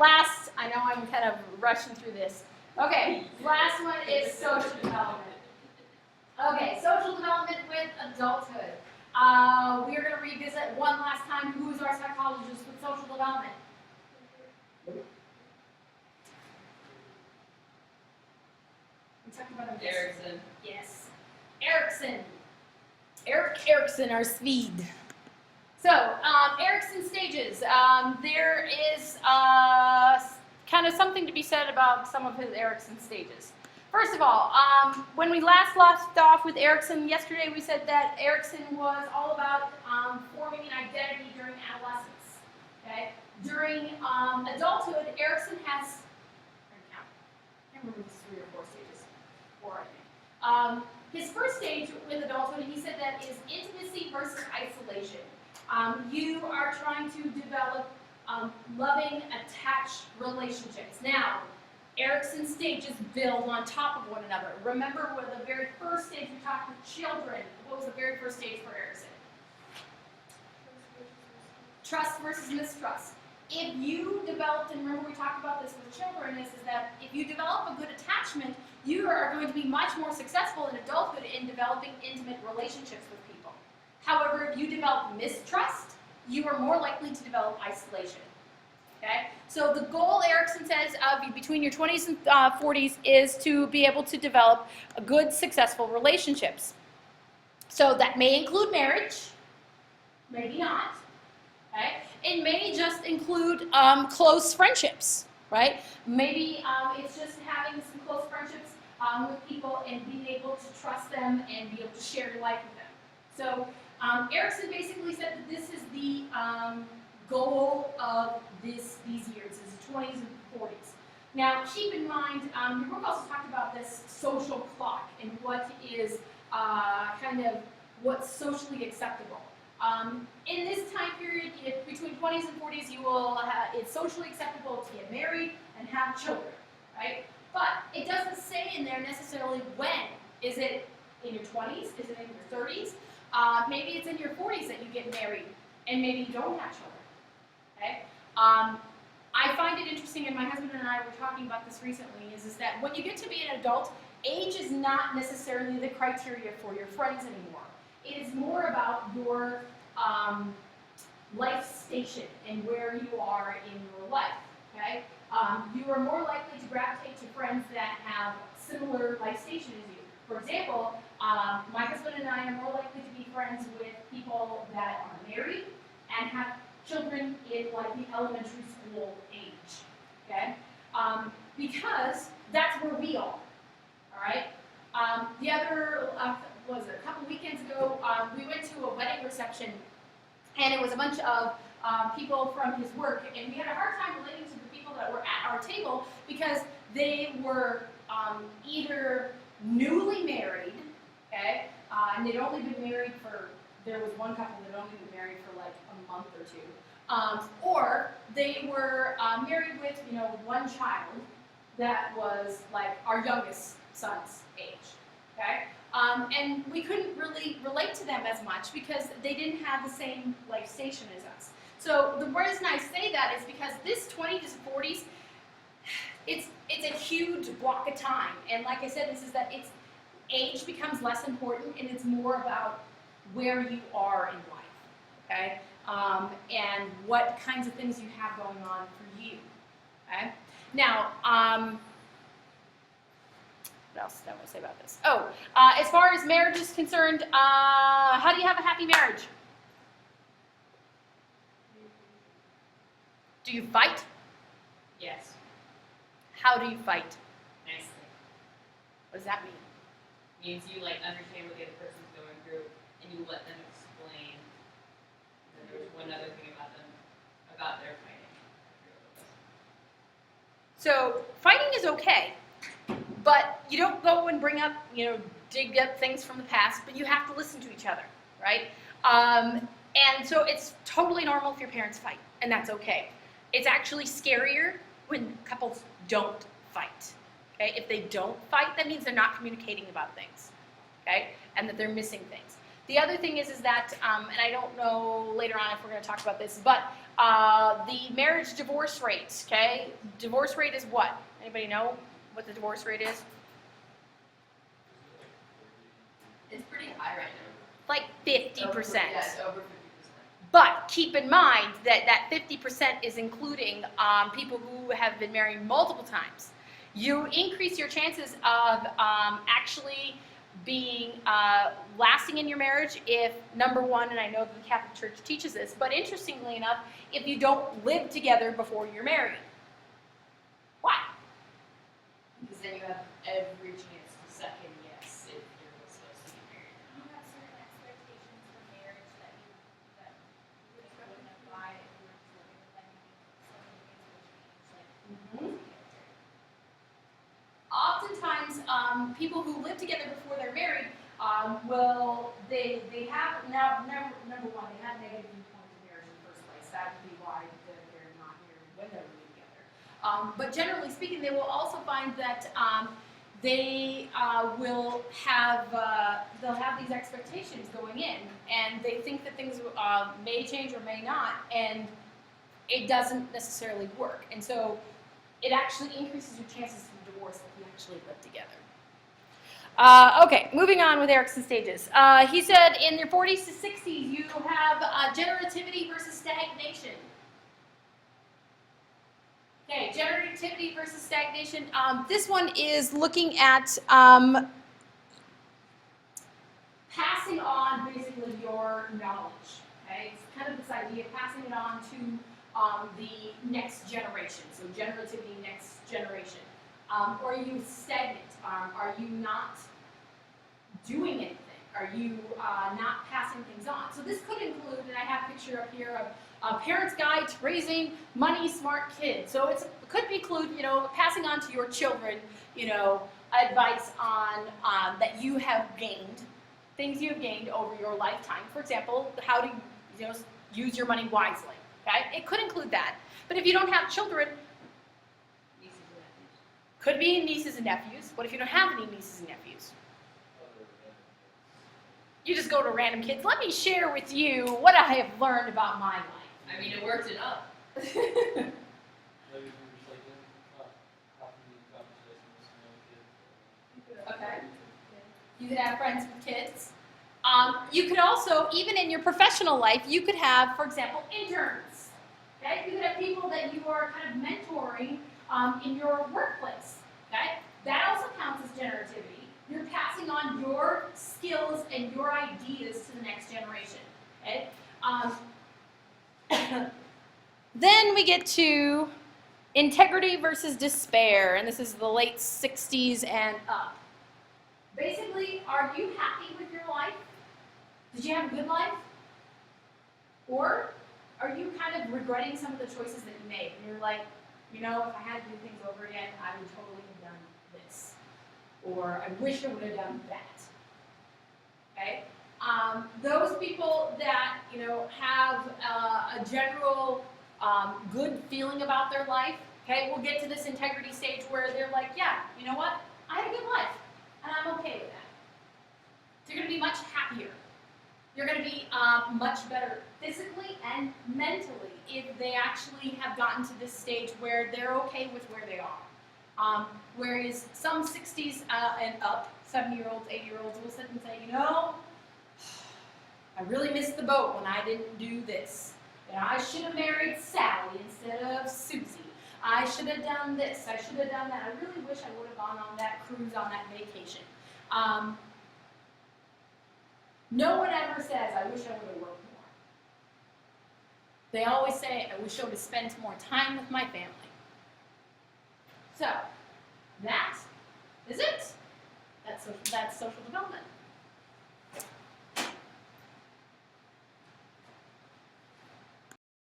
last, I know I'm kind of rushing through this. Okay, last one is social development. Okay, social development with adulthood. We are going to revisit one last time who is our psychologist with social development. We talked about him. Erickson. Yes, Erickson. Erickson, our Swede. So, Erickson Stages. There is kind of something to be said about some of his Erickson Stages. First of all, when we last left off with Erickson yesterday, we said that Erickson was all about forming an identity during adolescence. Okay? During adulthood, Erickson has, I can't remember if it's 3 or 4 stages. 4, I think. His first stage with adulthood, he said that is intimacy versus isolation. You are trying to develop loving, attached relationships. Now, Erickson stages build on top of one another. Remember, with the very first stage we talked with children. What was the very first stage for Erickson? Trust versus mistrust. If you developed, and remember we talked about this with children, is that if you develop a good attachment, you are going to be much more successful in adulthood in developing intimate relationships with people. However, if you develop mistrust, you are more likely to develop isolation. Okay? So the goal, Erickson says, between your 20s and 40s is to be able to develop a good, successful relationships. So that may include marriage, maybe not. Okay? It may just include close friendships, right? Maybe it's just having some close friendships with people and being able to trust them and be able to share your life with them. So Erickson basically said that this is the goal of these years, is the 20s and 40s. Now, keep in mind, your book also talked about this social clock and what is what's socially acceptable. In this time period, between 20s and 40s, it's socially acceptable to get married and have children, right? But it doesn't say in there necessarily when. Is it in your 20s? Is it in your 30s? Maybe it's in your 40s that you get married and maybe you don't have children. Okay? I find it interesting, and my husband and I were talking about this recently, is that when you get to be an adult, age is not necessarily the criteria for your friends anymore. It is more about your life station and where you are in your life. Okay? You are more likely to gravitate to friends that have similar life station as you. For example, my husband and I are more likely to be friends with people that are married and have children in like the elementary school age. Okay? Because that's where we are. All right? The other was a couple weekends ago, we went to a wedding reception, and it was a bunch of people from his work, and we had a hard time relating to the people that were at our table because they were either newly married, okay, and they'd only been married for, there was one couple that had only been married for like a month or two, or they were married with, one child that was like our youngest son's age, okay? And we couldn't really relate to them as much because they didn't have the same life station as us. So the reason I say that is because this 20s to 40s, it's a huge block of time. And like I said, this is that age becomes less important and it's more about where you are in life, okay? And what kinds of things you have going on for you, okay? Now, what else did I want to say about this? Oh, as far as marriage is concerned, how do you have a happy marriage? Do you fight? Yes. How do you fight? Nicely. What does that mean? Means you understand what the other person's going through and you let them explain. And then there's one other thing about their fighting. So fighting is okay, but you don't go and bring up, dig up things from the past, but you have to listen to each other, right? And so it's totally normal if your parents fight, and that's okay. It's actually scarier when couples don't fight, okay? If they don't fight, that means they're not communicating about things, okay? And that they're missing things. The other thing is that, and I don't know later on if we're going to talk about this, but the marriage divorce rate, okay? Divorce rate is what? Anybody know what the divorce rate is? It's pretty high right now. Like 50%. Yeah, it's over 50%. But keep in mind that that 50% is including people who have been married multiple times. You increase your chances of actually being lasting in your marriage if, number one, and I know the Catholic Church teaches this, but interestingly enough, if you don't live together before you're married. Why? Because then you have every chance to second yes if you're supposed to be married. You have certain expectations for marriage that you wouldn't apply if you were just living with them. Oftentimes, people who live together before they're married they have number one, they have negative viewpoints of marriage in the first place. That would be why they're not married when they're living together. But generally speaking, they will also find that they will have they'll have these expectations going in, and they think that things may change or may not, and it doesn't necessarily work. And so it actually increases your chances of divorce if you actually live together. Okay, moving on with Erickson Stages. He said in your 40s to 60s, you have generativity versus stagnation. Okay, generativity versus stagnation. This one is looking at passing on basically your knowledge. Okay, it's kind of this idea of passing it on to the next generation. So generativity, next generation. Or are you stagnant? Are you not doing anything? Are you not passing things on? So this could include, and I have a picture up here of a parent's guide to raising money smart kids. So it could include, passing on to your children, advice on that you have gained, things you have gained over your lifetime. For example, how to use your money wisely. Okay, it could include that. But if you don't have children, Nieces and nephews. could be nieces and nephews. What if you don't have any nieces and nephews? You just go to random kids. Let me share with you what I have learned about my life. I mean, it worked it up. Okay. You could have friends with kids. You could also, even in your professional life, you could have, for example, interns. Okay? You could have people that you are kind of mentoring in your workplace. Okay? That also counts as generativity. You're passing on your skills and your ideas to the next generation. Okay? Then we get to integrity versus despair, and this is the late 60s and up. Basically, are you happy with your life? Did you have a good life? Or are you kind of regretting some of the choices that you made? And you're like, if I had to do things over again, I would totally have done this. Or I wish I would have done that. Okay? Those people that, have a general good feeling about their life, okay, will get to this integrity stage where they're like, yeah, you know what? I had a good life, and I'm okay with that. So you're going to be much happier. You're going to be much better physically and mentally if they actually have gotten to this stage where they're okay with where they are. Whereas some 60s and up, 70-year-olds, 80-year-olds will sit and say, I really missed the boat when I didn't do this. I should have married Sally instead of Susie. I should have done this. I should have done that. I really wish I would have gone on that cruise, on that vacation. No one ever says, I wish I would have worked more. They always say, I wish I would have spent more time with my family. So, that is it. That's social development.